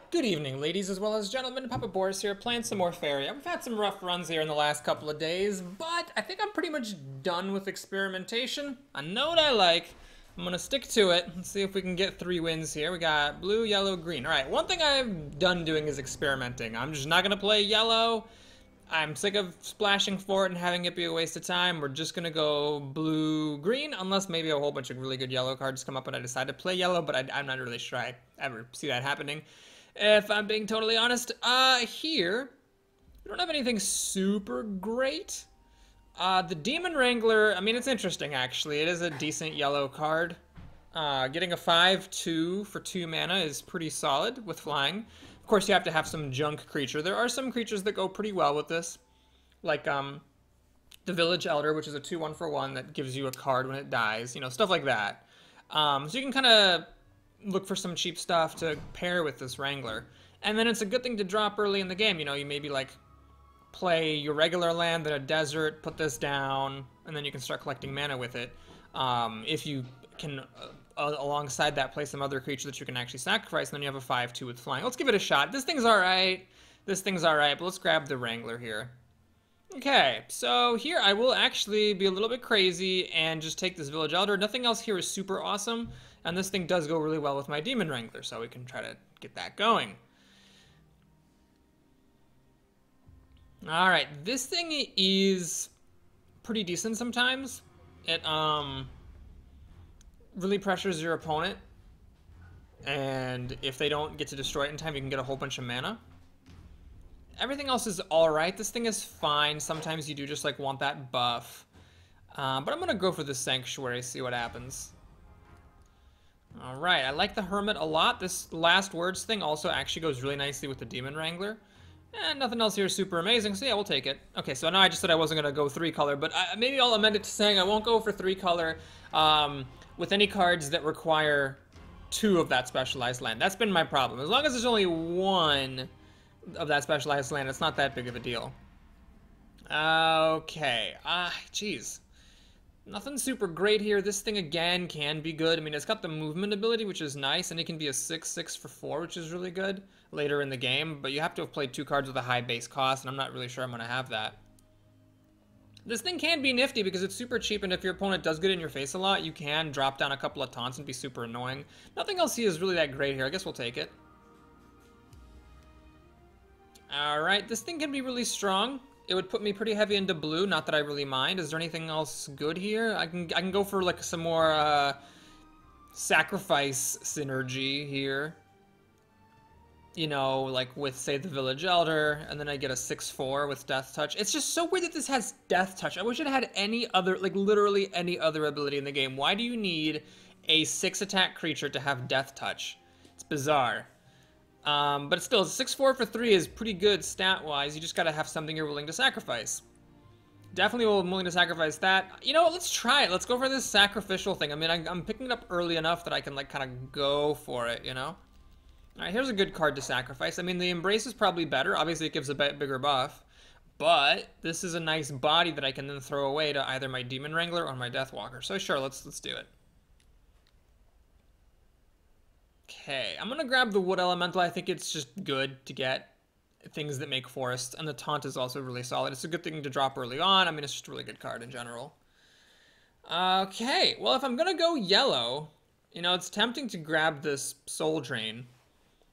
Good evening, ladies as well as gentlemen. Papa Boris here, playing some more Faeria. We've had some rough runs here in the last couple of days, but I think I'm pretty much done with experimentation. I know what I like. I'm gonna stick to it. Let's see if we can get 3 wins here. We got blue, yellow, green. All right, one thing I've done doing is experimenting. I'm just not gonna play yellow. I'm sick of splashing for it and having it be a waste of time. We're just gonna go blue, green, unless maybe a whole bunch of really good yellow cards come up and I decide to play yellow, but I'm not really sure I ever see that happening. If I'm being totally honest, here, we don't have anything super great. The Demon Wrangler, I mean, it's interesting, actually. It is a decent yellow card. Getting a 5/2 for 2 mana is pretty solid with flying. Of course, you have to have some junk creature. There are some creatures that go pretty well with this, like the Village Elder, which is a 2/1 for 1 that gives you a card when it dies, you know, stuff like that. So you can kind of look for some cheap stuff to pair with this Wrangler. And then it's a good thing to drop early in the game. You know, you maybe like play your regular land in a desert, put this down, and then you can start collecting mana with it. If you can, alongside that, play some other creature that you can actually sacrifice, and then you have a 5/2 with flying. Let's give it a shot. This thing's alright. This thing's alright, but let's grab the Wrangler here. Okay, so here I will actually be a little bit crazy and just take this Village Elder. Nothing else here is super awesome, and this thing does go really well with my Demon Wrangler, so we can try to get that going. Alright, this thing is pretty decent sometimes. It really pressures your opponent, and if they don't get to destroy it in time, you can get a whole bunch of mana. Everything else is alright. This thing is fine. Sometimes you do just like want that buff. But I'm gonna go for the Sanctuary, see what happens. Alright, I like the Hermit a lot. This last words thing also actually goes really nicely with the Demon Wrangler. And nothing else here is super amazing, so yeah, we'll take it. Okay, so now I just said I wasn't gonna go 3-color, but maybe I'll amend it to saying I won't go for 3-color with any cards that require 2 of that specialized land. That's been my problem. As long as there's only 1 of that specialized land, it's not that big of a deal. Okay, geez. Nothing super great here. This thing, again, can be good. I mean, it's got the movement ability, which is nice, and it can be a 6/6 for 4, which is really good later in the game, but you have to have played 2 cards with a high base cost, and I'm not really sure I'm going to have that. This thing can be nifty because it's super cheap, and if your opponent does get in your face a lot, you can drop down a couple of taunts and be super annoying. Nothing else here is really that great here. I guess we'll take it. Alright, this thing can be really strong. It would put me pretty heavy into blue, not that I really mind. Is there anything else good here? I can go for like some more sacrifice synergy here. You know, like with, say, the Village Elder, and then I get a 6/4 with Death Touch. It's just so weird that this has Death Touch. I wish it had any other, like literally any other ability in the game. Why do you need a 6-attack creature to have Death Touch? It's bizarre. But still, 6/4 for 3 is pretty good stat-wise. You just gotta have something you're willing to sacrifice. Definitely willing to sacrifice that. You know what, let's try it. Let's go for this sacrificial thing. I mean, I'm picking it up early enough that I can, like, kind of go for it, you know? Alright, here's a good card to sacrifice. I mean, the Embrace is probably better. Obviously, it gives a bigger buff. But this is a nice body that I can then throw away to either my Demon Wrangler or my Deathwalker. So sure, let's do it. Okay, I'm gonna grab the Wood Elemental. I think it's just good to get things that make forests, and the Taunt is also really solid. It's a good thing to drop early on. I mean, it's just a really good card in general. Okay, well, if I'm gonna go yellow, you know, it's tempting to grab this Soul Drain.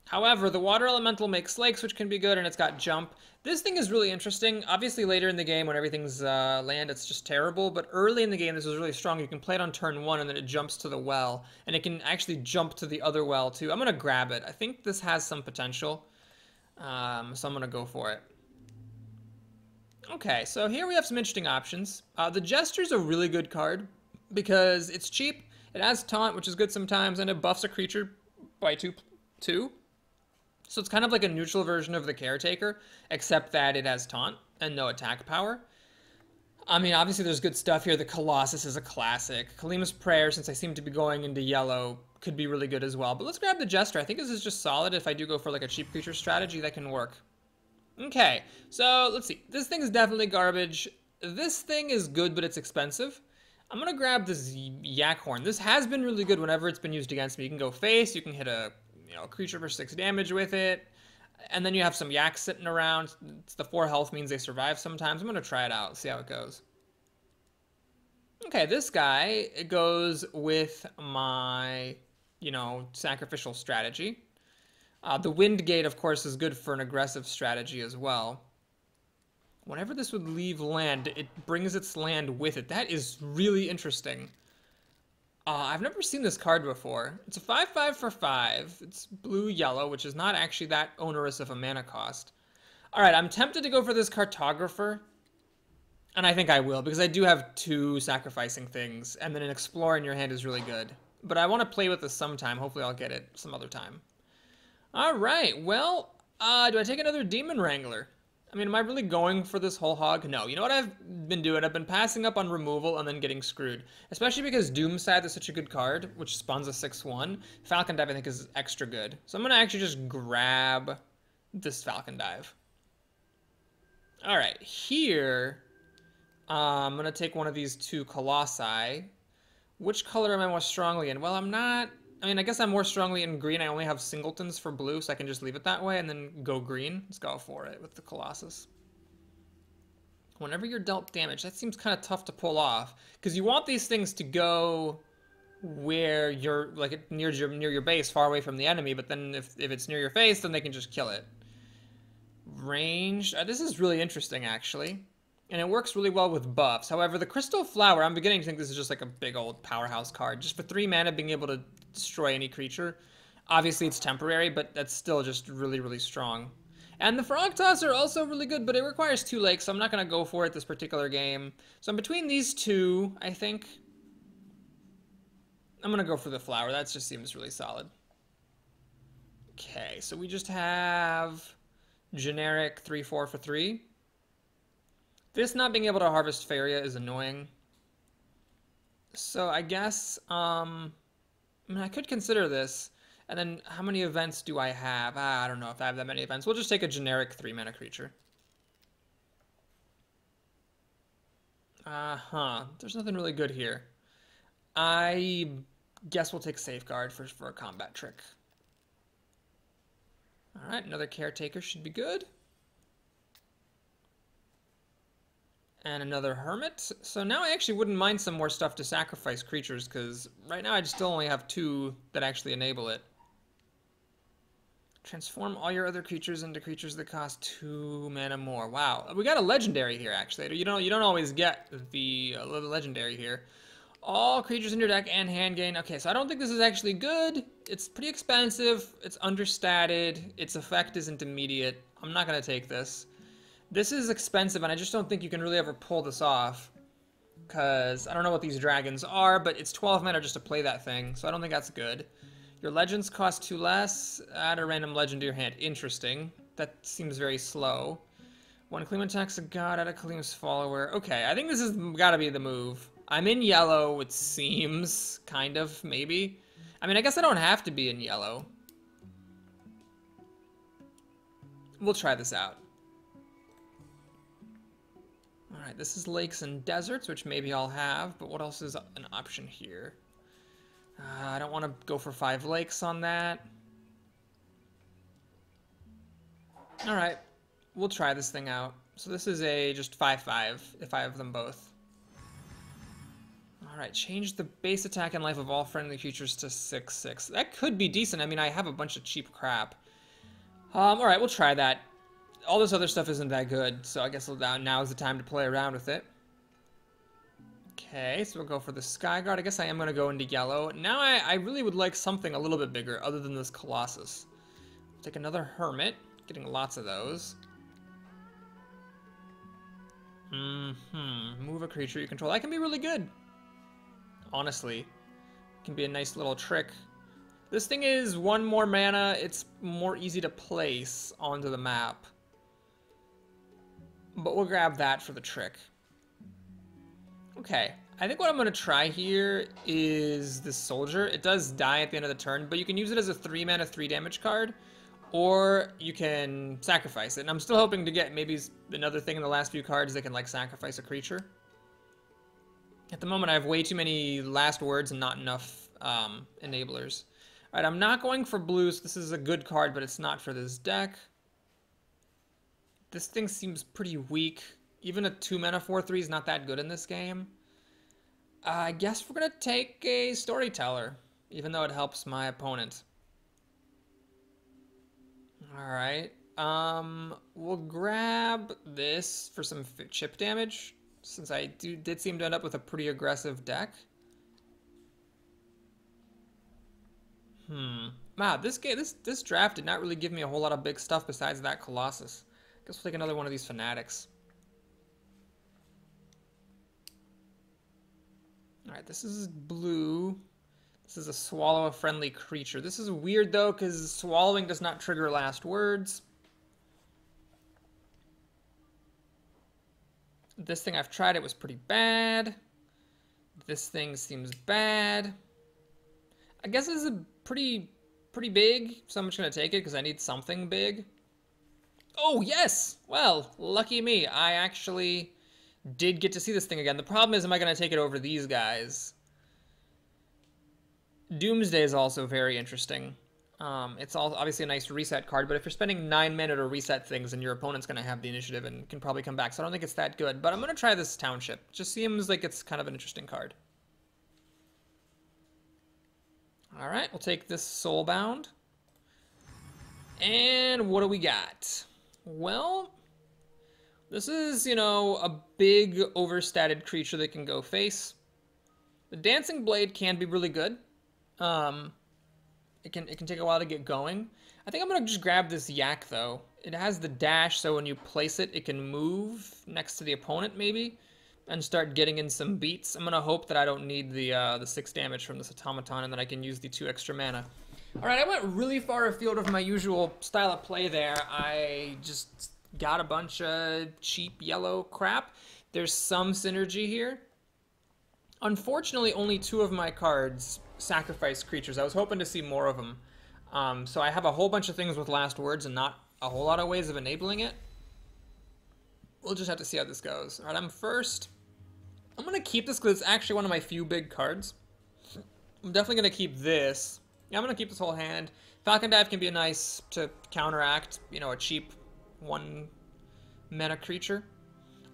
However, the Water Elemental makes Lakes, which can be good, and it's got Jump. This thing is really interesting. Obviously, later in the game, when everything's land, it's just terrible. But early in the game, this is really strong. You can play it on turn 1, and then it jumps to the well. And it can actually jump to the other well, too. I'm going to grab it. I think this has some potential. So I'm going to go for it. Okay, so here we have some interesting options. The Jester's a really good card because it's cheap. It has Taunt, which is good sometimes, and it buffs a creature by 2. So it's kind of like a neutral version of the Caretaker, except that it has Taunt and no attack power. I mean, obviously there's good stuff here. The Colossus is a classic. Kalima's Prayer, since I seem to be going into yellow, could be really good as well. But let's grab the Jester. I think this is just solid. If I do go for like a cheap creature strategy, that can work. Okay, so let's see. This thing is definitely garbage. This thing is good, but it's expensive. I'm going to grab this Yak Horn. This has been really good whenever it's been used against me. You can go face, you can hit a a creature for 6 damage with it. And then you have some yaks sitting around. It's the 4 health means they survive sometimes. I'm going to try it out, see how it goes. Okay, this guy goes with my, sacrificial strategy. The Wind Gate, of course, is good for an aggressive strategy as well. Whenever this would leave land, it brings its land with it. That is really interesting. I've never seen this card before. It's a 5/5 for 5. It's blue-yellow, which is not actually that onerous of a mana cost. Alright, I'm tempted to go for this Cartographer. And I think I will, because I do have 2 sacrificing things, and then an Explorer in your hand is really good. But I want to play with this sometime. Hopefully I'll get it some other time. Alright, well, do I take another Demon Wrangler? I mean, am I really going for this whole hog? No. You know what I've been doing? I've been passing up on removal and then getting screwed. Especially because Doomscythe is such a good card, which spawns a 6/1. Falcon Dive, I think, is extra good. So I'm going to actually just grab this Falcon Dive. Alright, here, I'm going to take one of these 2 Colossi. Which color am I more strongly in? Well, I'm not... I mean, I guess I'm more strongly in green. I only have singletons for blue, so I can just leave it that way and then go green. Let's go for it with the Colossus. Whenever you're dealt damage, that seems kind of tough to pull off. Because you want these things to go where you're, like, near your base, far away from the enemy. But then if it's near your face, then they can just kill it. Ranged. This is really interesting, actually. And it works really well with buffs. However, the Crystal Flower, I'm beginning to think this is just like a big old powerhouse card. Just for 3 mana, being able to destroy any creature. Obviously, it's temporary, but that's still just really, really strong. And the Frog Tosser are also really good, but it requires 2 lakes, so I'm not going to go for it this particular game. So I'm between these 2, I think. I'm going to go for the Flower. That just seems really solid. Okay, so we just have generic 3/4 for 3. This not being able to harvest Faeria is annoying. So I guess, I mean, I could consider this. And then how many events do I have? I don't know if I have that many events. We'll just take a generic 3 mana creature. There's nothing really good here. I guess we'll take Safeguard for a combat trick. Alright, another Caretaker should be good. And another Hermit. So now I actually wouldn't mind some more stuff to sacrifice creatures, because right now I still only have 2 that actually enable it. Transform all your other creatures into creatures that cost 2 mana more. Wow, we got a legendary here, actually. You don't always get the legendary here. All creatures in your deck and hand gain. Okay, so I don't think this is actually good. It's pretty expensive. It's understated. Its effect isn't immediate. I'm not going to take this. This is expensive, and I just don't think you can really ever pull this off. Because I don't know what these dragons are, but it's 12 mana just to play that thing, so I don't think that's good. Your legends cost 2 less. Add a random legend to your hand. Interesting. That seems very slow. When Kaleem attacks a god, add a Kaleem's follower. Okay, I think this has got to be the move. I'm in yellow, it seems. Kind of, maybe. I mean, I guess I don't have to be in yellow. We'll try this out. Alright, this is lakes and deserts, which maybe I'll have, but what else is an option here? I don't want to go for 5 lakes on that. Alright, we'll try this thing out. So this is a just 5/5, if I have them both. Alright, change the base attack and life of all friendly creatures to 6/6. That could be decent. I mean, I have a bunch of cheap crap. Alright, we'll try that. All this other stuff isn't that good, so I guess now is the time to play around with it. Okay, so we'll go for the Skyguard. I guess I am going to go into yellow. Now I really would like something a little bit bigger other than this Colossus. Take another Hermit. Getting lots of those. Move a creature you control. That can be really good. Honestly. It can be a nice little trick. This thing is 1 more mana. It's more easy to place onto the map. But we'll grab that for the trick. Okay, I think what I'm going to try here is this Soldier. It does die at the end of the turn, but you can use it as a 3 mana 3 damage card, or you can sacrifice it. And I'm still hoping to get maybe another thing in the last few cards that can like sacrifice a creature. At the moment I have way too many last words and not enough enablers. Alright, I'm not going for blue, so this is a good card, but it's not for this deck. This thing seems pretty weak. Even a 2-mana 4/3 is not that good in this game. I guess we're going to take a Storyteller, even though it helps my opponent. Alright. We'll grab this for some chip damage, since I did seem to end up with a pretty aggressive deck. Wow, this draft did not really give me a whole lot of big stuff besides that Colossus. Guess we'll take another one of these Fanatics. Alright, this is blue. This is a swallow a friendly creature. This is weird though, because swallowing does not trigger last words. This thing I've tried, it was pretty bad. This thing seems bad. I guess this is a pretty big, so I'm just gonna take it because I need something big. Oh yes! Well, lucky me. I actually did get to see this thing again. The problem is, am I gonna take it over these guys? Doomsday is also very interesting. It's all obviously a nice reset card, but if you're spending 9 mana to reset things, then your opponent's going to have the initiative and can probably come back. So I don't think it's that good, but I'm going to try this Township. It just seems like it's kind of an interesting card. All right, we'll take this Soulbound. And what do we got? Well, this is, you know, a big overstated creature that can go face. The Dancing Blade can be really good. It can take a while to get going. I think I'm gonna just grab this Yak though. It has the dash, so when you place it, it can move next to the opponent maybe, and start getting in some beats. I'm gonna hope that I don't need the 6 damage from this Automaton, and that I can use the 2 extra mana. All right, I went really far afield of my usual style of play there. I just got a bunch of cheap yellow crap. There's some synergy here. Unfortunately, only 2 of my cards sacrifice creatures. I was hoping to see more of them. So I have a whole bunch of things with last words and not a whole lot of ways of enabling it. We'll just have to see how this goes. All right, I'm first. I'm going to keep this because it's actually one of my few big cards. I'm definitely going to keep this. Yeah, I'm going to keep this whole hand. Falcon Dive can be nice to counteract, you know, a cheap 1 mana creature.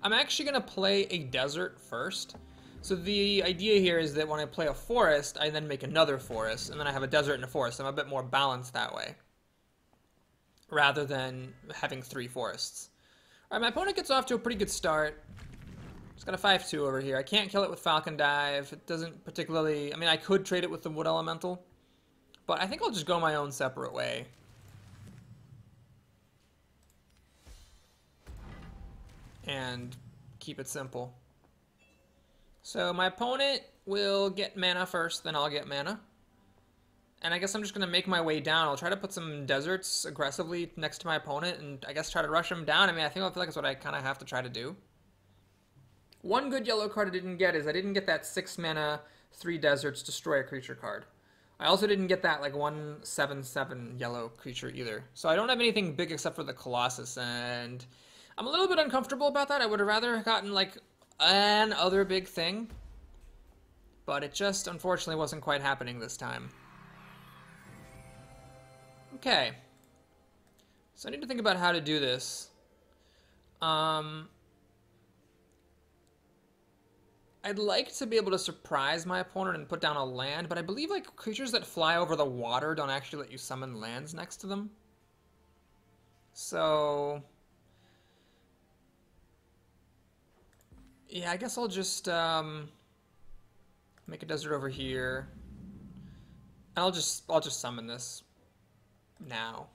I'm actually going to play a desert first. So the idea here is that when I play a forest, I then make another forest, and then I have a desert and a forest. I'm a bit more balanced that way, rather than having 3 forests. All right, my opponent gets off to a pretty good start. It's got a 5/2 over here. I can't kill it with Falcon Dive. It doesn't particularly... I mean, I could trade it with the Wood Elemental, but I think I'll just go my own separate way. And keep it simple. So my opponent will get mana first, then I'll get mana. And I guess I'm just going to make my way down. I'll try to put some deserts aggressively next to my opponent and I guess try to rush him down. I mean, I feel like that's what I kind of have to try to do. One good yellow card I didn't get is I didn't get that 6 mana, 3 deserts, destroy a creature card. I also didn't get that like 1/7/7 yellow creature either. So I don't have anything big except for the Colossus, and I'm a little bit uncomfortable about that. I would have rather gotten like an other big thing, but it just unfortunately wasn't quite happening this time. Okay, so I need to think about how to do this. I'd like to be able to surprise my opponent and put down a land, but I believe like creatures that fly over the water don't actually let you summon lands next to them. So yeah, I guess I'll just make a desert over here. I'll just summon this now.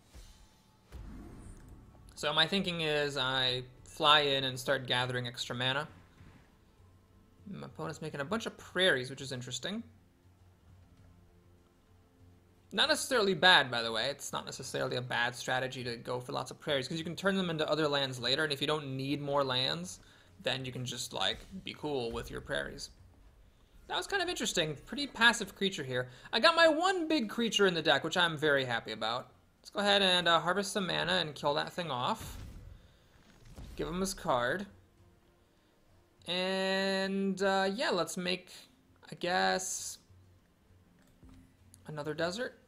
So my thinking is I fly in and start gathering extra mana. My opponent's making a bunch of prairies, which is interesting. Not necessarily bad, by the way. It's not necessarily a bad strategy to go for lots of prairies, because you can turn them into other lands later, and if you don't need more lands, then you can just, like, be cool with your prairies. That was kind of interesting. Pretty passive creature here. I got my one big creature in the deck, which I'm very happy about. Let's go ahead and harvest some mana and kill that thing off. Give him his card. And, yeah, let's make, I guess, another desert.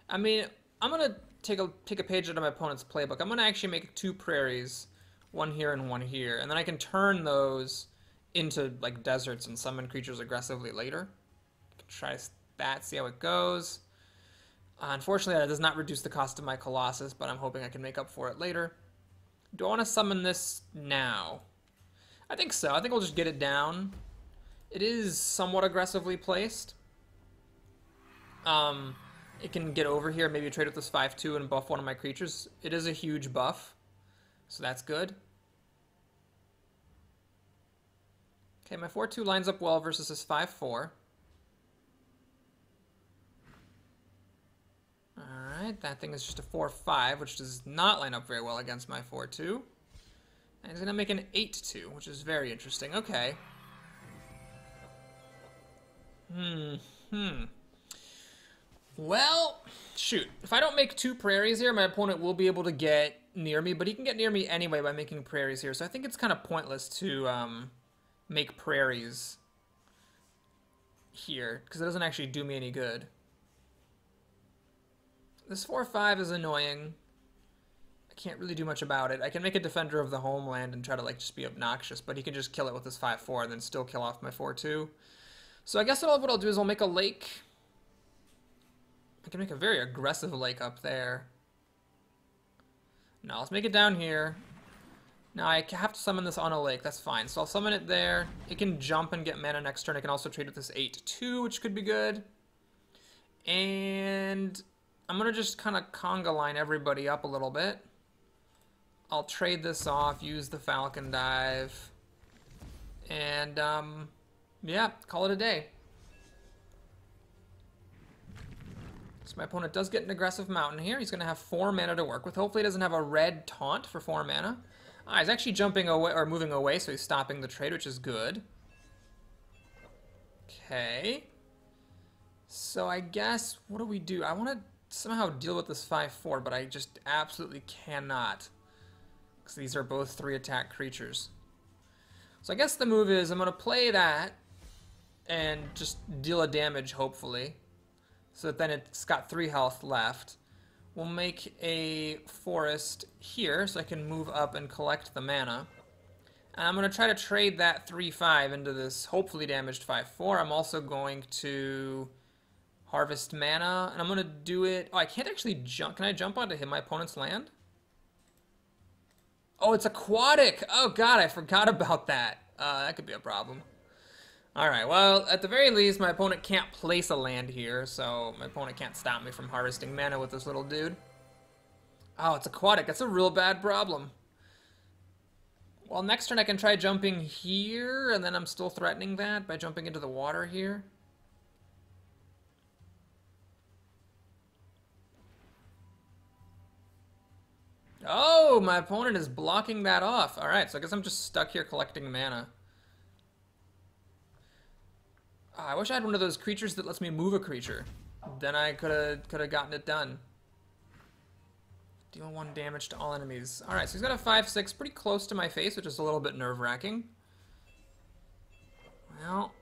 I mean, I'm gonna take a page out of my opponent's playbook. I'm gonna actually make 2 prairies, one here and one here, and then I can turn those into like deserts and summon creatures aggressively later. Try that, see how it goes. Unfortunately, that does not reduce the cost of my Colossus, but I'm hoping I can make up for it later. Do I want to summon this now? I think so. I think we'll just get it down. It is somewhat aggressively placed. It can get over here, maybe trade with this 5/2 and buff one of my creatures. It is a huge buff, so that's good. Okay, my 4/2 lines up well versus this 5/4. Alright, that thing is just a 4/5, which does not line up very well against my 4/2. And he's going to make an 8/2, which is very interesting. Okay. Well, shoot. If I don't make 2 prairies here, my opponent will be able to get near me, but he can get near me anyway by making prairies here. So I think it's kind of pointless to make prairies here, because it doesn't actually do me any good. This 4/5 is annoying. I can't really do much about it. I can make a Defender of the Homeland and try to like just be obnoxious, but he can just kill it with his 5/4 and then still kill off my 4/2. So I guess what I'll do is I'll make a lake. I can make a very aggressive lake up there. Now let's make it down here. Now I have to summon this on a lake, that's fine. So I'll summon it there. It can jump and get mana next turn. I can also trade with this 8/2, which could be good. And I'm gonna just kind of conga line everybody up a little bit. I'll trade this off, use the Falcon Dive, and yeah, call it a day. So my opponent does get an aggressive mountain here. He's gonna have 4 mana to work with. Hopefully he doesn't have a red taunt for 4 mana. He's actually jumping away, or moving away, so he's stopping the trade, which is good. Okay. So I guess, what do? I want to somehow deal with this 5/4, but I just absolutely cannot. Because these are both 3 attack creatures. So I guess the move is I'm going to play that and just deal a damage, hopefully. So that then it's got 3 health left. We'll make a forest here so I can move up and collect the mana. And I'm going to try to trade that 3/5 into this hopefully damaged 5/4. I'm also going to harvest mana, and I'm going to do it... Oh, I can't actually jump. Can I jump onto my opponent's land? Oh, it's aquatic! Oh god, I forgot about that. That could be a problem. Alright, well, at the very least, my opponent can't place a land here, so my opponent can't stop me from harvesting mana with this little dude. Oh, it's aquatic. That's a real bad problem. Well, next turn I can try jumping here, and then I'm still threatening that by jumping into the water here. Oh, my opponent is blocking that off. Alright, so I guess I'm just stuck here collecting mana. I wish I had one of those creatures that lets me move a creature. Then I could have gotten it done. Deal 1 damage to all enemies. Alright, so he's got a 5/6 pretty close to my face, which is a little bit nerve-wracking. Well,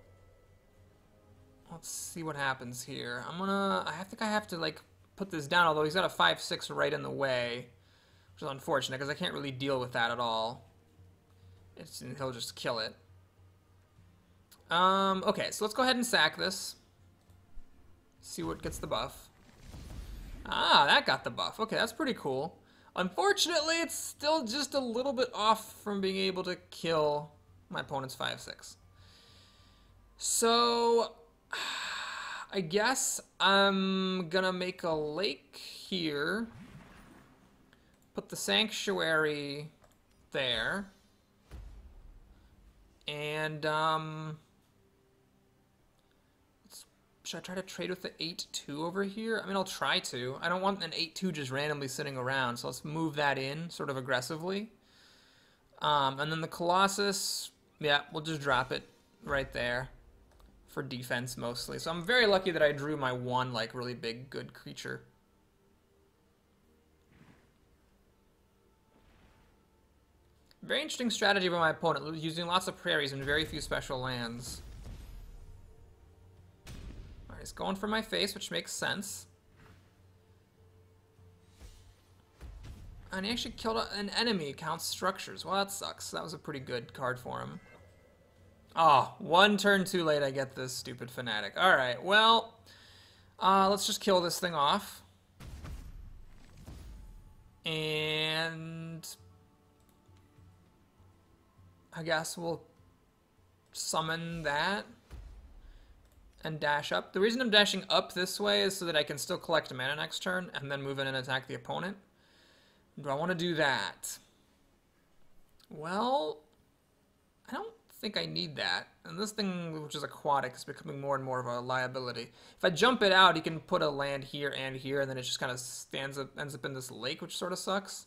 let's see what happens here. I think I have to, like, put this down, although he's got a 5/6 right in the way. Which is unfortunate, because I can't really deal with that at all. He'll just kill it. Okay, so let's go ahead and sack this. See what gets the buff. Ah, that got the buff. Okay, that's pretty cool. Unfortunately, it's still just a little bit off from being able to kill my opponent's 5/6. So, I guess I'm gonna make a lake here. Put the sanctuary there. And, should I try to trade with the 8/2 over here? I mean, I'll try to. I don't want an 8/2 just randomly sitting around, so let's move that in sort of aggressively. And then the Colossus, yeah, we'll just drop it right there for defense mostly. So I'm very lucky that I drew my one, like, really big, good creature. Very interesting strategy by my opponent, using lots of prairies and very few special lands. Alright, he's going for my face, which makes sense. And he actually killed an enemy, counts structures. Well, that sucks. That was a pretty good card for him. Oh, one turn too late I get this stupid fanatic. Alright, well, let's just kill this thing off. And I guess we'll summon that and dash up. The reason I'm dashing up this way is so that I can still collect mana next turn and then move in and attack the opponent. Do I want to do that? Well, I don't think I need that. And this thing, which is aquatic, is becoming more and more of a liability. If I jump it out, he can put a land here, and then it just kind of ends up in this lake, which sort of sucks.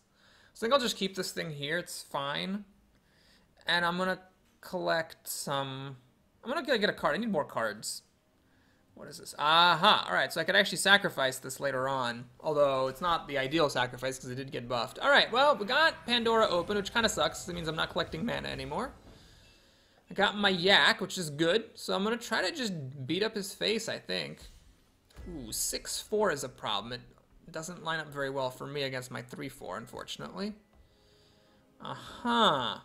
So I think I'll just keep this thing here. It's fine. And I'm going to collect some... I'm going to get a card. I need more cards. What is this? Aha! Alright, so I could actually sacrifice this later on. Although, it's not the ideal sacrifice, because it did get buffed. Alright, well, we got Pandora open, which kind of sucks. That means I'm not collecting mana anymore. I got my yak, which is good. So I'm going to try to just beat up his face, I think. Ooh, 6-4 is a problem. It doesn't line up very well for me against my 3-4, unfortunately. Uh-huh.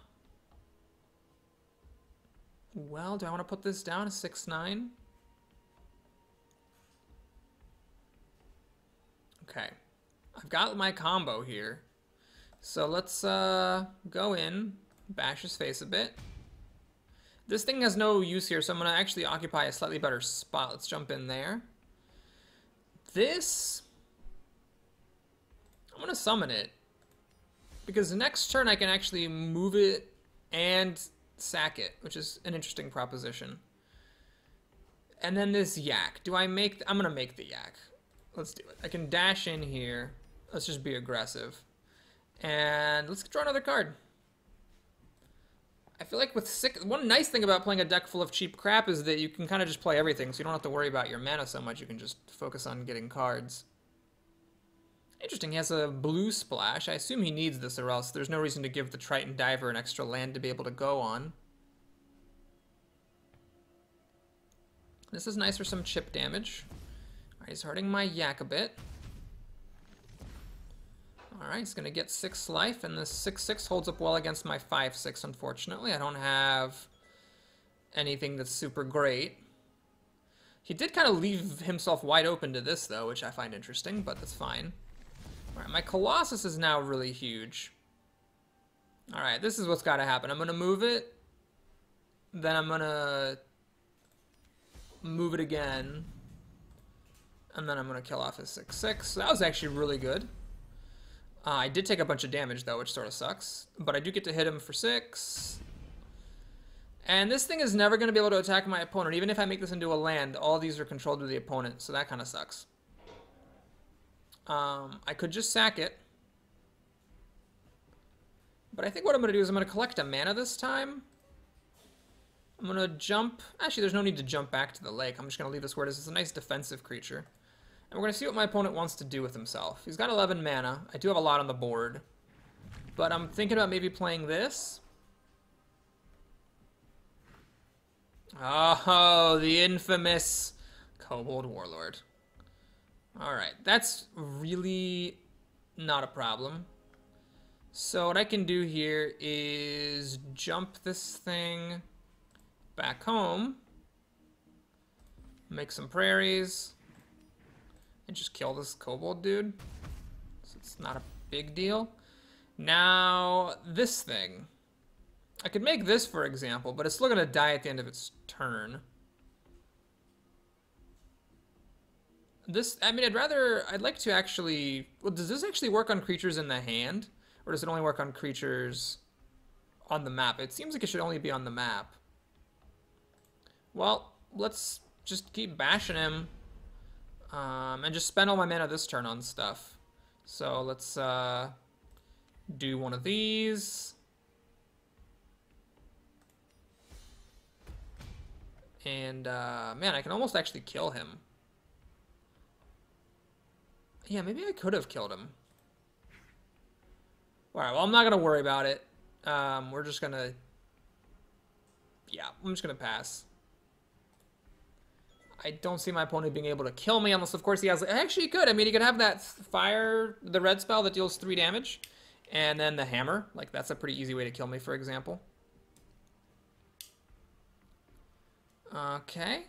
Well, do I want to put this down to 6-9? Okay. I've got my combo here. So let's go in, bash his face a bit. This thing has no use here, so I'm going to actually occupy a slightly better spot. Let's jump in there. This... I'm going to summon it. Because next turn I can actually move it and sack it, which is an interesting proposition. And then this yak. Do I make... I'm going to make the yak. Let's do it. I can dash in here. Let's just be aggressive. And let's draw another card. I feel like with one nice thing about playing a deck full of cheap crap is that you can kind of just play everything, so you don't have to worry about your mana so much. You can just focus on getting cards. Interesting, he has a blue splash. I assume he needs this, or else there's no reason to give the Triton Diver an extra land to be able to go on. This is nice for some chip damage. Alright, he's hurting my yak a bit. Alright, he's going to get 6 life, and this 6-6 holds up well against my 5-6, unfortunately. I don't have anything that's super great. He did kind of leave himself wide open to this, though, which I find interesting, but that's fine. Alright, my Colossus is now really huge. Alright, this is what's got to happen. I'm going to move it, then I'm going to move it again, and then I'm going to kill off his 6-6. So that was actually really good. I did take a bunch of damage, though, which sort of sucks. But I do get to hit him for 6. And this thing is never going to be able to attack my opponent. Even if I make this into a land, all these are controlled by the opponent. So that kind of sucks. I could just sack it. But I think what I'm going to do is I'm going to collect a mana this time. I'm going to jump. Actually, there's no need to jump back to the lake. I'm just going to leave this where it is. It's a nice defensive creature. And we're going to see what my opponent wants to do with himself. He's got 11 mana. I do have a lot on the board. But I'm thinking about maybe playing this. Oh, the infamous Kobold Warlord. Alright, that's really not a problem. So what I can do here is jump this thing back home. Make some prairies. And just kill this kobold dude. So it's not a big deal. Now, this thing. I could make this, for example, but it's still going to die at the end of its turn. This, I mean, I'd like to actually... Well, does this actually work on creatures in the hand? Or does it only work on creatures on the map? It seems like it should only be on the map. Well, let's just keep bashing him. And just spend all my mana this turn on stuff. So let's do one of these. And man, I can almost actually kill him. Yeah, maybe I could have killed him. Alright, well, I'm not going to worry about it. We're just going to... Yeah, I'm just going to pass. I don't see my opponent being able to kill me, unless, of course, he has... Actually, he could. I mean, he could have that fire, the red spell that deals 3 damage. And then the hammer, like that's a pretty easy way to kill me, for example. Okay.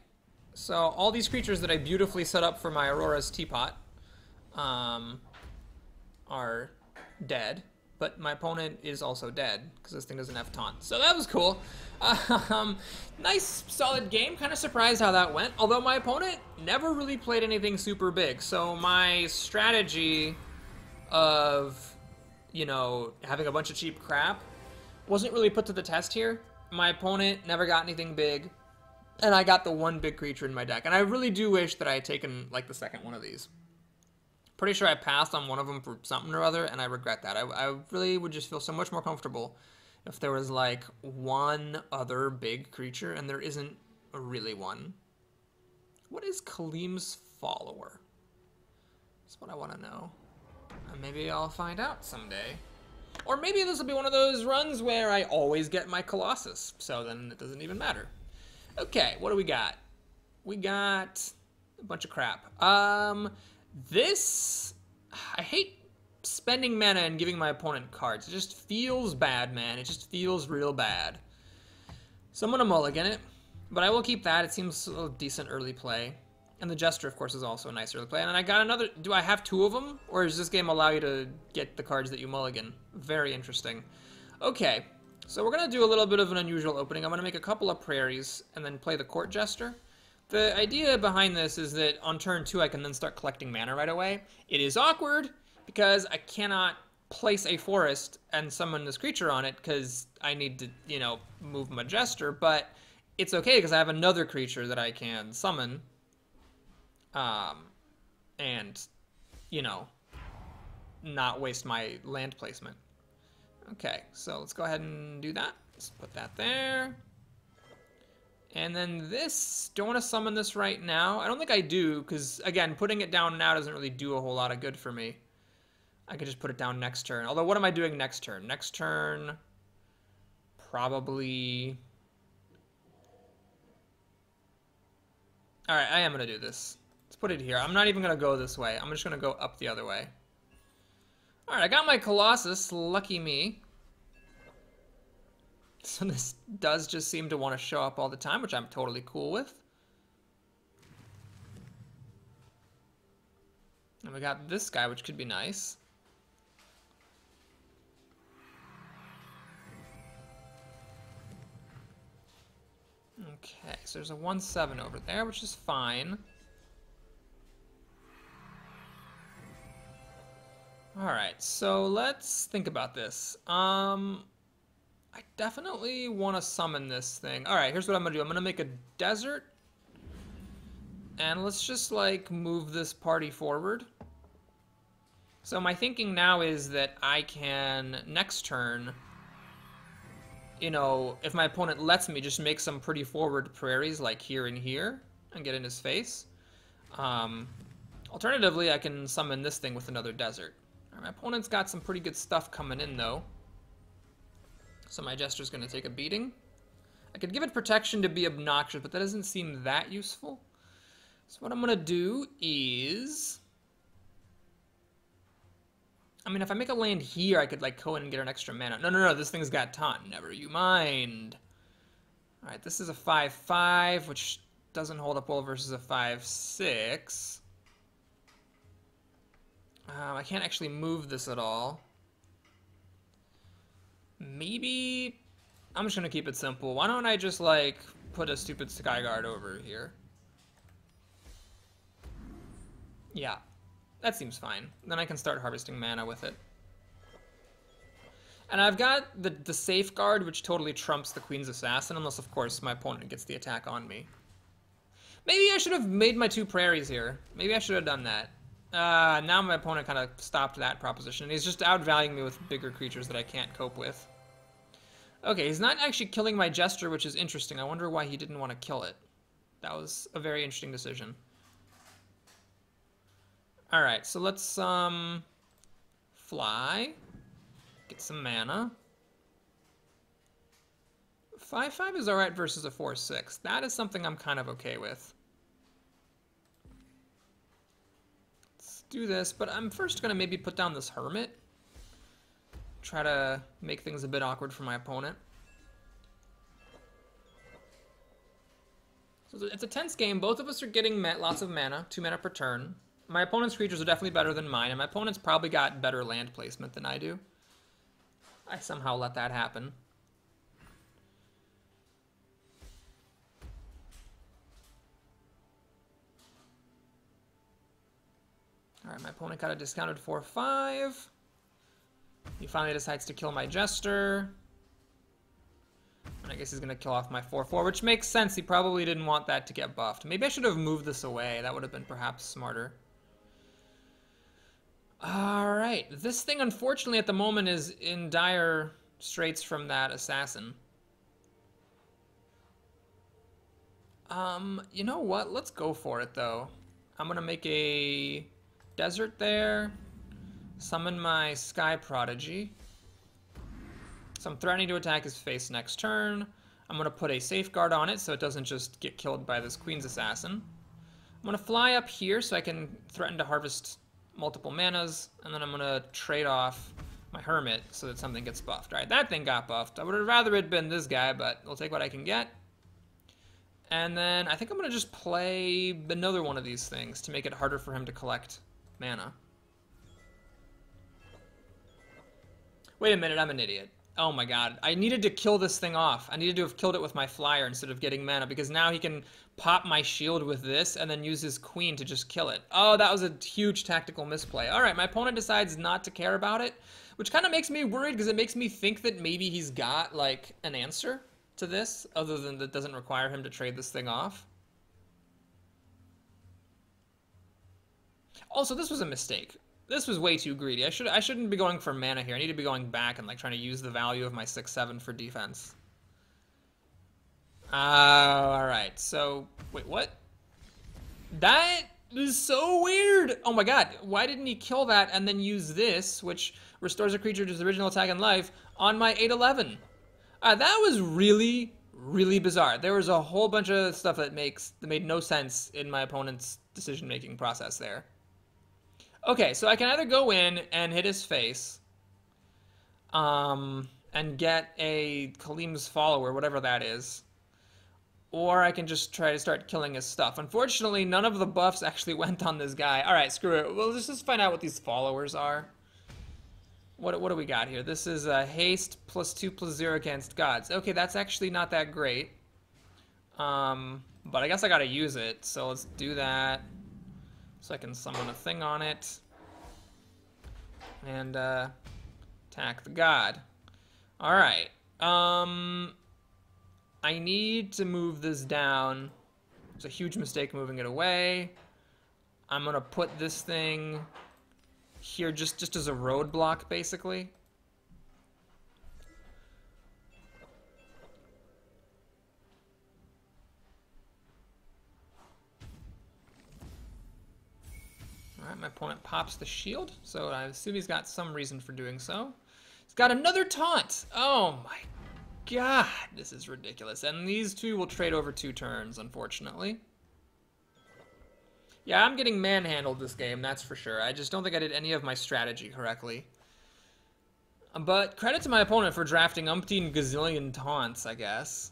So all these creatures that I beautifully set up for my Aurora's Teapot are dead. But my opponent is also dead, because this thing doesn't have taunt. So that was cool. Nice, solid game. Kind of surprised how that went. Although my opponent never really played anything super big. So my strategy of, you know, having a bunch of cheap crap wasn't really put to the test here. My opponent never got anything big. And I got the one big creature in my deck. And I really do wish that I had taken, like, the second one of these. Pretty sure I passed on one of them for something or other, and I regret that. I really would just feel so much more comfortable if there was, like, one other big creature, and there isn't really one. What is Kaleem's follower? That's what I want to know. And maybe I'll find out someday. Or maybe this will be one of those runs where I always get my Colossus, so then it doesn't even matter. Okay, what do we got? We got a bunch of crap. This, I hate spending mana and giving my opponent cards. It just feels bad, man. It just feels real bad. So I'm gonna mulligan it, but I will keep that. It seems a decent early play. And the Jester, of course, is also a nice early play. And I got another, do I have two of them? Or does this game allow you to get the cards that you mulligan? Very interesting. Okay, so we're gonna do a little bit of an unusual opening. I'm gonna make a couple of prairies and then play the Court Jester. The idea behind this is that on turn 2 I can then start collecting mana right away. It is awkward because I cannot place a forest and summon this creature on it because I need to, you know, move my Jester, but it's okay because I have another creature that I can summon and, you know, not waste my land placement. Okay, so let's go ahead and do that. Let's put that there. And then this, don't want to summon this right now. I don't think I do, because, again, putting it down now doesn't really do a whole lot of good for me. I could just put it down next turn. Although, what am I doing next turn? Next turn, probably... Alright, I am going to do this. Let's put it here. I'm not even going to go this way. I'm just going to go up the other way. Alright, I got my Colossus. Lucky me. So this does just seem to want to show up all the time, which I'm totally cool with. And we got this guy, which could be nice. Okay, so there's a 1/7 over there, which is fine. Alright, so let's think about this. I definitely want to summon this thing. Alright, here's what I'm going to do. I'm going to make a desert. And let's just, like, move this party forward. So my thinking now is that I can, next turn, you know, if my opponent lets me, just make some pretty forward prairies, like here and here, and get in his face. Alternatively, I can summon this thing with another desert. Right, my opponent's got some pretty good stuff coming in, though. So my Jester's going to take a beating. I could give it protection to be obnoxious, but that doesn't seem that useful. So what I'm going to do is... I mean, if I make a land here, I could, like, go in and get an extra mana. No, this thing's got taunt. Never you mind. Alright, this is a 5/5, which doesn't hold up well versus a 5/6. I can't actually move this at all. Maybe... I'm just going to keep it simple. Why don't I just, like, put a stupid Skyguard over here? Yeah, that seems fine. Then I can start harvesting mana with it. And I've got the Safeguard, which totally trumps the Queen's Assassin, unless, of course, my opponent gets the attack on me. Maybe I should have made my 2 prairies here. Maybe I should have done that. Now my opponent kind of stopped that proposition. He's just outvaluing me with bigger creatures that I can't cope with. Okay, he's not actually killing my Jester, which is interesting. I wonder why he didn't want to kill it. That was a very interesting decision. Alright, so let's, fly. Get some mana. 5/5 is alright versus a 4/6. That is something I'm kind of okay with. Let's do this, but I'm first going to maybe put down this Hermit. try to make things a bit awkward for my opponent. So it's a tense game. Both of us are getting lots of mana, 2 mana per turn. My opponent's creatures are definitely better than mine, and my opponent's probably got better land placement than I do. I somehow let that happen. Alright, my opponent got a discounted 4/5. He finally decides to kill my Jester. And I guess he's going to kill off my 4/4, which makes sense. He probably didn't want that to get buffed. Maybe I should have moved this away. That would have been perhaps smarter. Alright, this thing unfortunately at the moment is in dire straits from that assassin. You know what? Let's go for it though. I'm going to make a desert there. Summon my Sky Prodigy. So I'm threatening to attack his face next turn. I'm going to put a safeguard on it so it doesn't just get killed by this Queen's Assassin. I'm going to fly up here so I can threaten to harvest multiple manas, and then I'm going to trade off my Hermit so that something gets buffed. Alright, that thing got buffed. I would have rather it been this guy, but I'll take what I can get. And then I think I'm going to just play another one of these things to make it harder for him to collect mana. Wait a minute, I'm an idiot. Oh my god, I needed to kill this thing off. I needed to have killed it with my flyer instead of getting mana, because now he can pop my shield with this and then use his queen to just kill it. Oh, that was a huge tactical misplay. Alright, my opponent decides not to care about it, which kind of makes me worried because it makes me think that maybe he's got, like, an answer to this, other than that doesn't require him to trade this thing off. Also, this was a mistake. This was way too greedy. I shouldn't be going for mana here. I need to be going back and like trying to use the value of my 6/7 for defense. Alright, so wait, what? That is so weird! Oh my god, why didn't he kill that and then use this, which restores a creature to its original attack and life, on my 8/11? That was really, really bizarre. There was a whole bunch of stuff that made no sense in my opponent's decision-making process there. Okay, so I can either go in and hit his face, and get a Kalim's Follower, whatever that is, or I can just try to start killing his stuff. Unfortunately, none of the buffs actually went on this guy. Alright, screw it. Well, let's just find out what these followers are. What do we got here? This is a haste +2/+0 against gods. Okay, that's actually not that great. But I guess I gotta use it, so let's do that. So I can summon a thing on it. And, attack the god. Alright. I need to move this down. It's a huge mistake moving it away. I'm gonna put this thing here just as a roadblock, basically. Alright, my opponent pops the shield, so I assume he's got some reason for doing so. He's got another taunt! Oh my god, this is ridiculous. And these two will trade over 2 turns, unfortunately. Yeah, I'm getting manhandled this game, that's for sure. I just don't think I did any of my strategy correctly. But credit to my opponent for drafting umpteen gazillion taunts, I guess.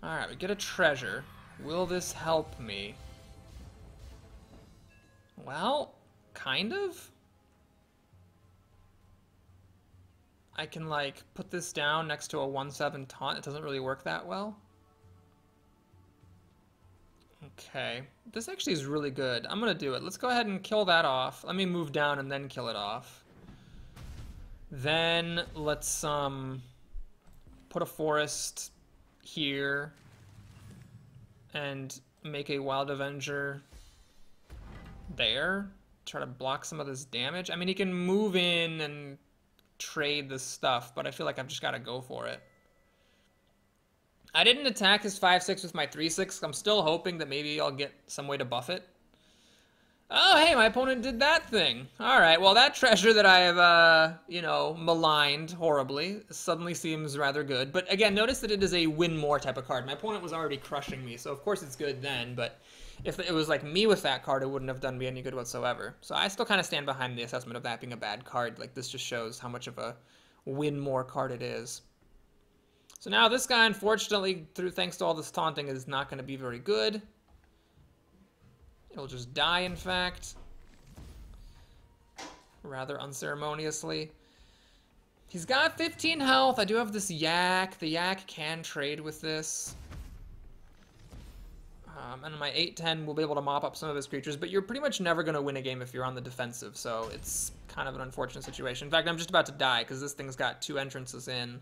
Alright, we get a treasure. Will this help me? Well, kind of. I can, like, put this down next to a 1/7 taunt. It doesn't really work that well. Okay. This actually is really good. I'm gonna do it. Let's go ahead and kill that off. Let me move down and then kill it off. Then let's, put a forest here and make a Wild Avenger there. Try to block some of this damage. I mean, he can move in and trade this stuff, but I feel like I've just got to go for it. I didn't attack his 5/6 with my 3/6. I'm still hoping that maybe I'll get some way to buff it. Oh, hey, my opponent did that thing. All right, well, that treasure that I have, maligned horribly suddenly seems rather good. But again, notice that it is a win more type of card. My opponent was already crushing me, so of course it's good then, but if it was like me with that card, it wouldn't have done me any good whatsoever. So I still kind of stand behind the assessment of that being a bad card. Like, this just shows how much of a win more card it is. So now this guy, unfortunately, thanks to all this taunting, is not going to be very good. He'll just die, in fact. Rather unceremoniously. He's got 15 health. I do have this yak. The yak can trade with this. And my 8-10 will be able to mop up some of his creatures, but you're pretty much never going to win a game if you're on the defensive, so it's kind of an unfortunate situation. In fact, I'm just about to die because this thing's got 2 entrances in.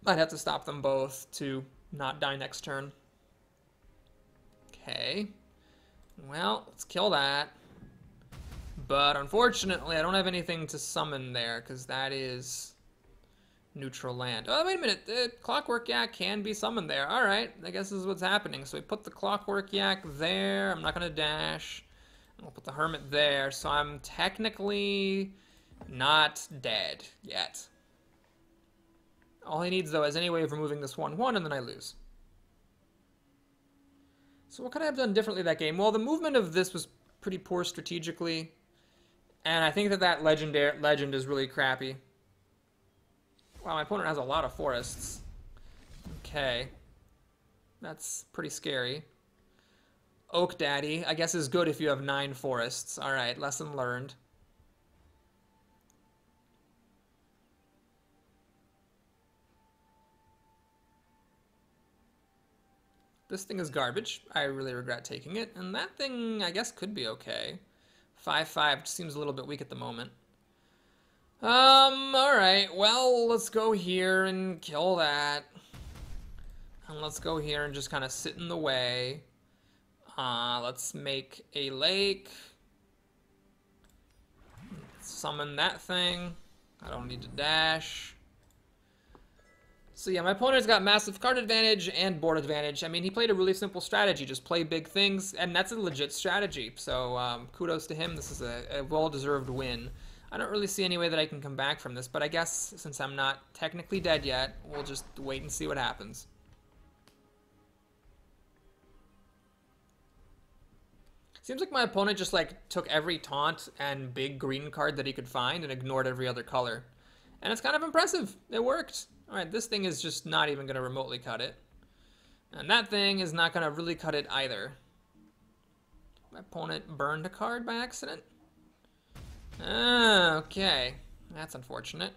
I'd have to stop them both to not die next turn. Okay. Well, let's kill that. But unfortunately, I don't have anything to summon there, because that is neutral land. Oh, wait a minute. The Clockwork Yak can be summoned there. All right. I guess this is what's happening. So we put the Clockwork Yak there. I'm not going to dash. We'll put the Hermit there. So I'm technically not dead yet. All he needs, though, is any way of removing this 1/1, and then I lose. So what could I have done differently that game? Well, the movement of this was pretty poor strategically. And I think that legend is really crappy. Wow, my opponent has a lot of forests. Okay. That's pretty scary. Oak Daddy, I guess, is good if you have 9 forests. Alright, lesson learned. This thing is garbage. I really regret taking it. And that thing, I guess, could be okay. 5/5 seems a little bit weak at the moment. Alright. Well, let's go here and kill that. And let's go here and just kind of sit in the way. Let's make a lake. Summon that thing. I don't need to dash. So yeah, my opponent's got massive card advantage and board advantage. I mean, he played a really simple strategy, just play big things, and that's a legit strategy. So kudos to him. This is a well-deserved win. I don't really see any way that I can come back from this, but I guess since I'm not technically dead yet, we'll just wait and see what happens. Seems like my opponent just like took every taunt and big green card that he could find and ignored every other color. And it's kind of impressive. It worked. Alright, this thing is just not even going to remotely cut it. And that thing is not going to really cut it either. My opponent burned a card by accident. Ah, okay. That's unfortunate.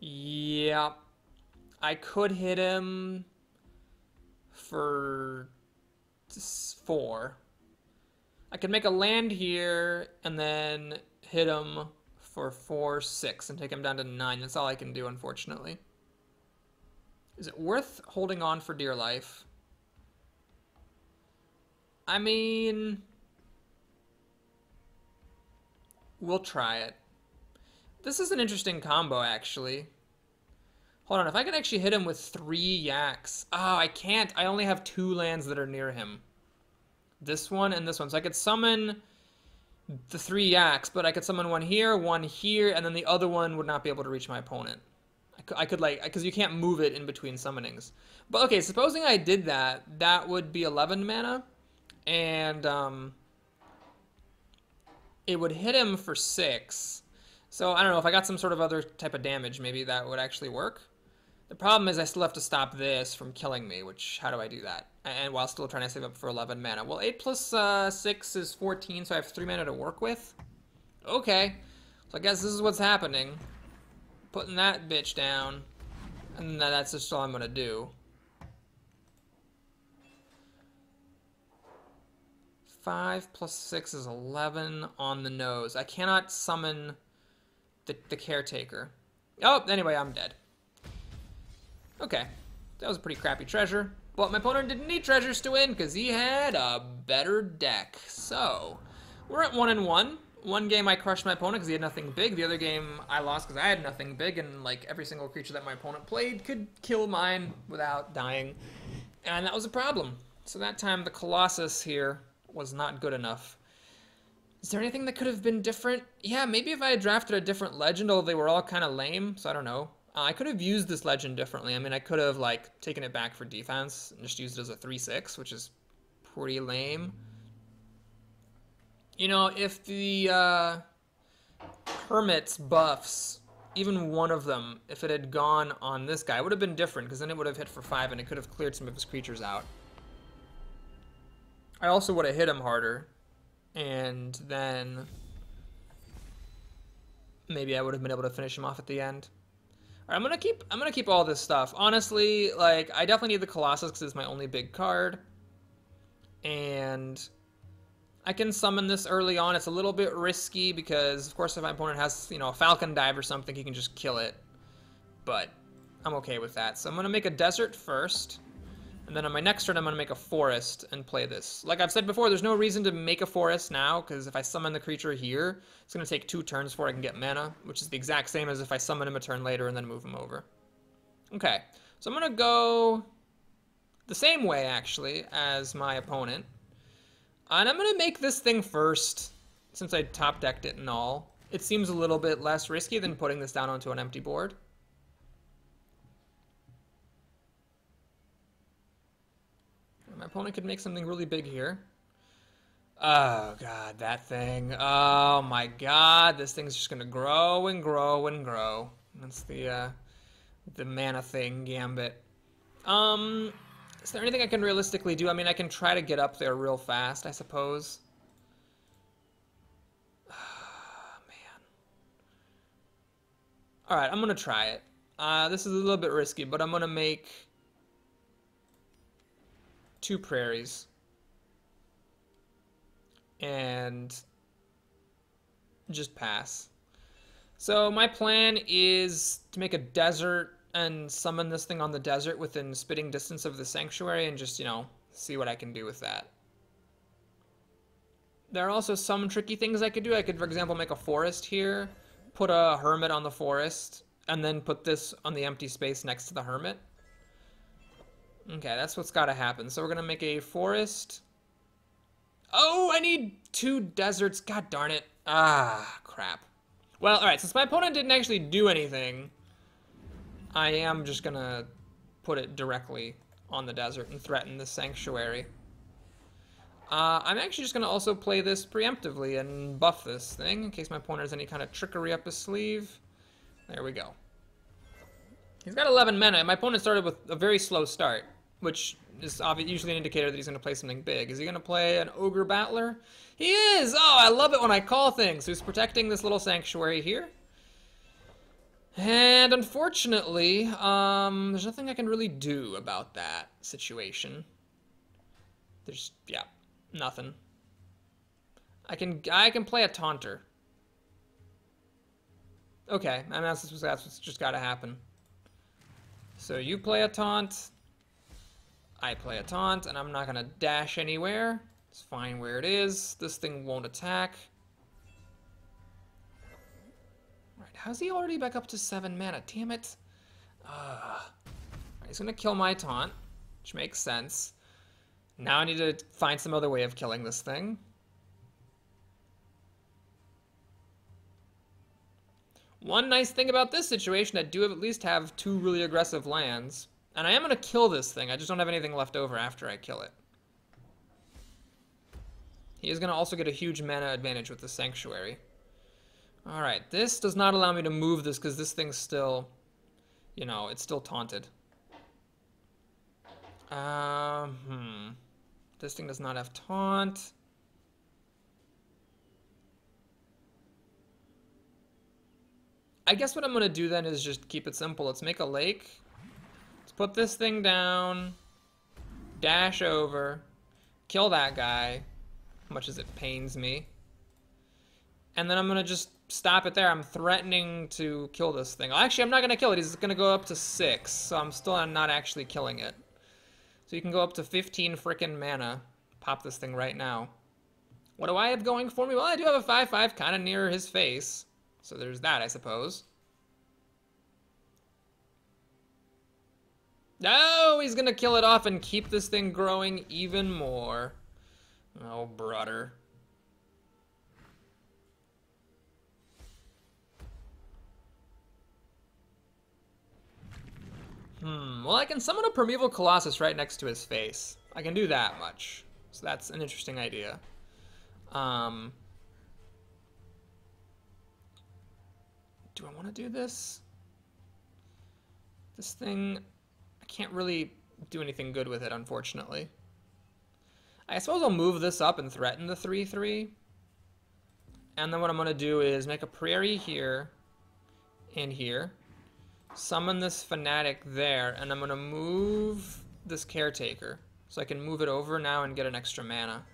Yeah. I could hit him for 4. I could make a land here and then hit him for 4/6 and take him down to 9. That's all I can do, unfortunately. Is it worth holding on for dear life? I mean, we'll try it. This is an interesting combo, actually. Hold on, if I could actually hit him with 3 yaks. Oh, I can't. I only have 2 lands that are near him. This one and this one. So I could summon the 3 yaks, but I could summon one here, and then the other one would not be able to reach my opponent. I could like, because you can't move it in between summonings. But okay, supposing I did that, that would be 11 mana, and it would hit him for 6. So I don't know, if I got some sort of other type of damage, maybe that would actually work. The problem is I still have to stop this from killing me, which, how do I do that? And while still trying to save up for 11 mana. Well, 8 plus 6 is 14, so I have 3 mana to work with. Okay, so I guess this is what's happening. Putting that bitch down, and that's just all I'm gonna do. 5 plus 6 is 11 on the nose. I cannot summon the caretaker. Oh, anyway, I'm dead. Okay, that was a pretty crappy treasure, but my opponent didn't need treasures to win because he had a better deck. So, we're at 1-1. One game I crushed my opponent because he had nothing big. The other game I lost because I had nothing big, and like every single creature that my opponent played could kill mine without dying. And that was a problem. So that time the Colossus here was not good enough. Is there anything that could have been different? Yeah, maybe if I had drafted a different legend, although they were all kind of lame, so I don't know. I could have used this legend differently. I mean, I could have, like, taken it back for defense and just used it as a 3/6, which is pretty lame. You know, if the Hermit's buffs, even one of them, if it had gone on this guy, it would have been different, because then it would have hit for 5 and it could have cleared some of his creatures out. I also would have hit him harder, and then maybe I would have been able to finish him off at the end. All right, I'm gonna keep all this stuff. Honestly, like, I definitely need the Colossus because it's my only big card, and I can summon this early on. It's a little bit risky because, of course, if my opponent has, you know, a Falcon Dive or something, he can just kill it. But I'm okay with that. So I'm gonna make a desert first. And then on my next turn, I'm going to make a forest and play this. Like I've said before, there's no reason to make a forest now, because if I summon the creature here, it's going to take 2 turns before I can get mana, which is the exact same as if I summon him a turn later and then move him over. Okay, so I'm going to go the same way, actually, as my opponent. And I'm going to make this thing first, since I top-decked it and all. It seems a little bit less risky than putting this down onto an empty board. My opponent could make something really big here. Oh, God, that thing. Oh, my God. This thing's just going to grow and grow and grow. That's the mana thing, Gambit. Is there anything I can realistically do? I mean, I can try to get up there real fast, I suppose. Oh, man. All right, I'm going to try it. This is a little bit risky, but I'm going to make 2 prairies and just pass. So my plan is to make a desert and summon this thing on the desert within spitting distance of the sanctuary and just, you know, see what I can do with that. There are also some tricky things I could do. I could, for example, make a forest here, put a hermit on the forest, and then put this on the empty space next to the hermit. Okay, that's what's got to happen. So we're going to make a forest. Oh, I need 2 deserts. God darn it. Ah, crap. Well, all right, since my opponent didn't actually do anything, I am just going to put it directly on the desert and threaten the sanctuary. I'm actually just going to also play this preemptively and buff this thing in case my opponent has any kind of trickery up his sleeve. There we go. He's got 11 mana, and my opponent started with a very slow start, which is usually an indicator that he's going to play something big. Is he going to play an Ogre Battler? He is! Oh, I love it when I call things. So he's protecting this little sanctuary here. And unfortunately, there's nothing I can really do about that situation. There's, yeah, nothing. I can play a Taunter. Okay, I mean, that's what's just got to happen. So you play a taunt, I play a taunt, and I'm not going to dash anywhere. It's fine where it is. This thing won't attack. Right, how's he already back up to 7 mana? Damn it. Right, he's going to kill my taunt, which makes sense. Now I need to find some other way of killing this thing. One nice thing about this situation, I do at least have 2 really aggressive lands. And I am going to kill this thing, I just don't have anything left over after I kill it. He is going to also get a huge mana advantage with the Sanctuary. Alright, this does not allow me to move this because this thing's still, you know, it's still taunted. This thing does not have taunt. I guess what I'm going to do then is just keep it simple. Let's make a lake. Let's put this thing down. Dash over. Kill that guy. How much as it pains me. And then I'm going to just stop it there. I'm threatening to kill this thing. Actually, I'm not going to kill it. He's going to go up to 6. So I'm still not actually killing it. So you can go up to 15 frickin' mana. Pop this thing right now. What do I have going for me? Well, I do have a 5/5 kind of near his face. So there's that, I suppose. No, he's gonna kill it off and keep this thing growing even more. Oh, brother. Well, I can summon a Primeval Colossus right next to his face. I can do that much. So that's an interesting idea. Do I want to do this? This thing, I can't really do anything good with it, unfortunately. I suppose I'll move this up and threaten the 3/3. And then what I'm going to do is make a Prairie here and here. Summon this Fanatic there, and I'm going to move this Caretaker. So I can move it over now and get an extra mana.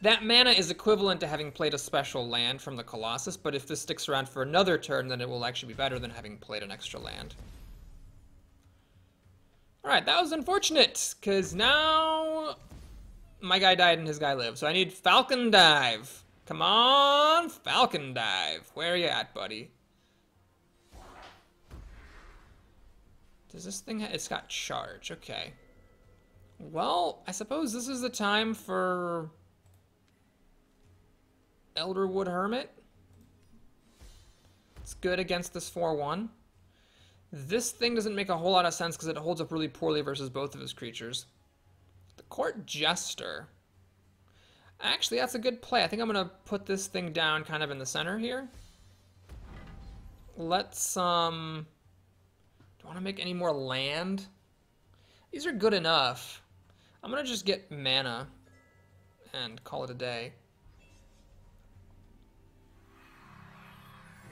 That mana is equivalent to having played a special land from the Colossus, but if this sticks around for another turn, then it will actually be better than having played an extra land. Alright, that was unfortunate, because now my guy died and his guy lived. So I need Falcon Dive. Come on, Falcon Dive. Where are you at, buddy? Does this thing it's got charge, okay. Well, I suppose this is the time for Elderwood Hermit. It's good against this 4/1. This thing doesn't make a whole lot of sense because it holds up really poorly versus both of his creatures. The Court Jester. Actually, that's a good play. I think I'm going to put this thing down kind of in the center here. Let's, do I want to make any more land? These are good enough. I'm going to just get mana and call it a day.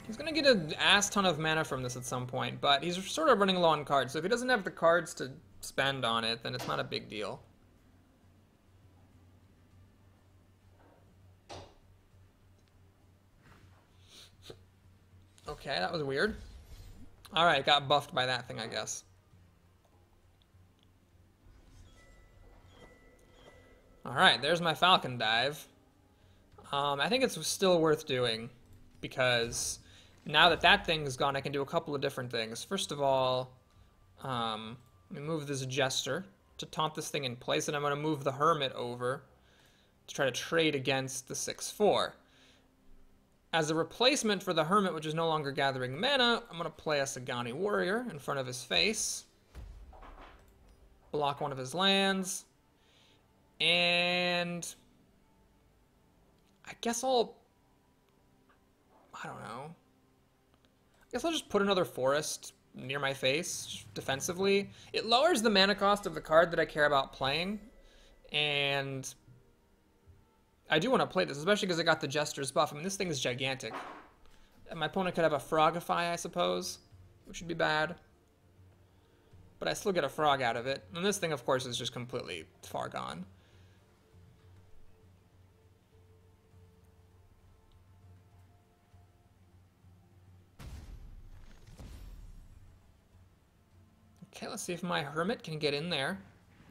He's going to get an ass ton of mana from this at some point, but he's sort of running low on cards, so if he doesn't have the cards to spend on it, then it's not a big deal. Okay, that was weird. Alright, got buffed by that thing, I guess. Alright, there's my Falcon Dive. I think it's still worth doing, because now that that thing's gone, I can do a couple of different things. First of all, let me move this Jester to taunt this thing in place, and I'm going to move the Hermit over to try to trade against the 6/4. As a replacement for the Hermit, which is no longer gathering mana, I'm going to play a Sagani Warrior in front of his face. Block one of his lands. And I guess I don't know. I guess I'll just put another forest near my face, defensively. It lowers the mana cost of the card that I care about playing, and I do want to play this, especially because I got the Jester's buff. I mean, this thing is gigantic. And my opponent could have a Frogify, I suppose, which would be bad. But I still get a frog out of it. And this thing, of course, is just completely far gone. Okay, let's see if my Hermit can get in there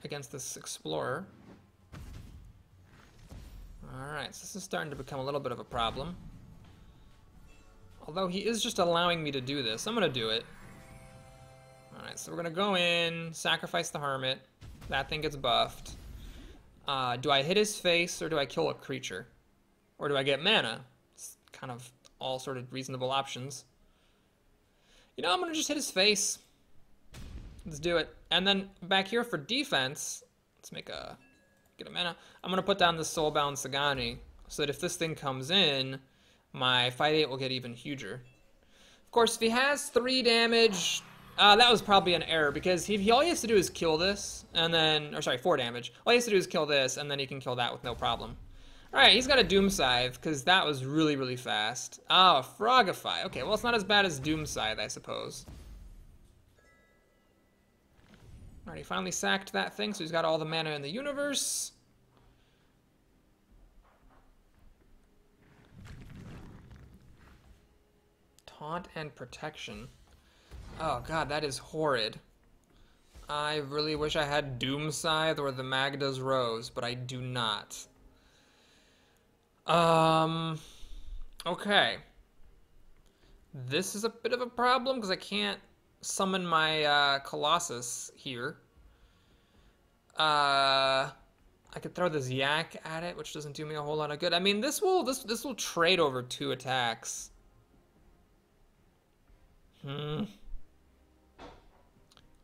against this Explorer. Alright, so this is starting to become a little bit of a problem. Although he is just allowing me to do this. I'm going to do it. Alright, so we're going to go in, sacrifice the Hermit. That thing gets buffed. Do I hit his face, or do I kill a creature? Or do I get mana? It's kind of all sort of reasonable options. You know, I'm going to just hit his face. Let's do it. And then back here for defense, let's make a... get a mana. I'm going to put down the Soulbound Sagani, so that if this thing comes in, my 5/8 will get even huger. Of course, if he has 3 damage, that was probably an error, because he all he has to do is kill this, and then, or sorry, 4 damage. All he has to do is kill this, and then he can kill that with no problem. Alright, he's got a Doom Scythe, because that was really, really fast. Oh, Frogify. Okay, well, it's not as bad as Doom Scythe, I suppose. Alright, he finally sacked that thing, so he's got all the mana in the universe. Taunt and Protection. Oh god, that is horrid. I really wish I had Doom Scythe or the Magda's Rose, but I do not. Okay. This is a bit of a problem because I can't summon my Colossus here. I could throw this Yak at it, which doesn't do me a whole lot of good. I mean, this will trade over 2 attacks.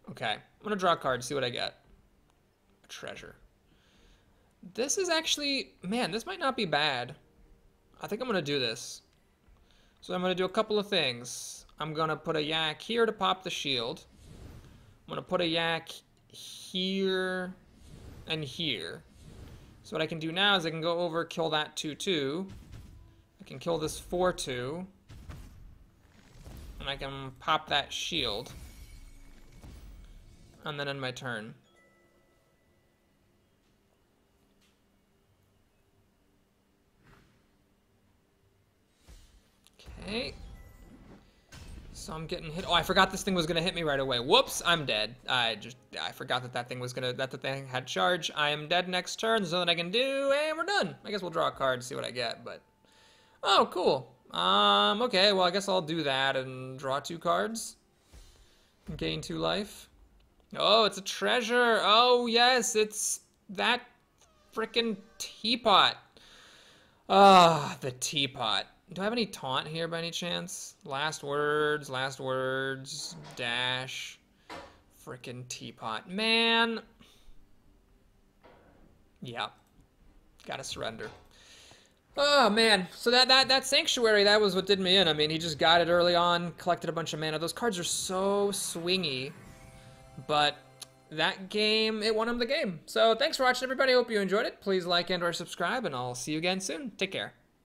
Okay, I'm gonna draw a card, see what I get. A treasure. This is actually, man, this might not be bad. I think I'm gonna do this. So I'm gonna do a couple of things. I'm gonna put a Yak here to pop the shield. I'm gonna put a Yak here and here. So what I can do now is I can go over, kill that 2/2. I can kill this 4/2. And I can pop that shield. And then end my turn. Okay. So I'm getting hit. Oh, I forgot this thing was gonna hit me right away. Whoops, I'm dead. I forgot that thing was gonna, that the thing had charge. I am dead next turn. There's nothing I can do, and we're done. I guess we'll draw a card to see what I get, but. Oh, cool. Okay, well, I guess I'll do that and draw 2 cards. Gain 2 life. Oh, it's a treasure. Oh, yes, it's that frickin' teapot. Ah, the teapot. Do I have any taunt here by any chance? Last words, dash. Frickin' teapot. Man. Yeah. Gotta surrender. Oh, man. So that Sanctuary, that was what did me in. I mean, he just got it early on, collected a bunch of mana. Those cards are so swingy. But that game, it won him the game. So thanks for watching, everybody. I hope you enjoyed it. Please like and or subscribe, and I'll see you again soon. Take care.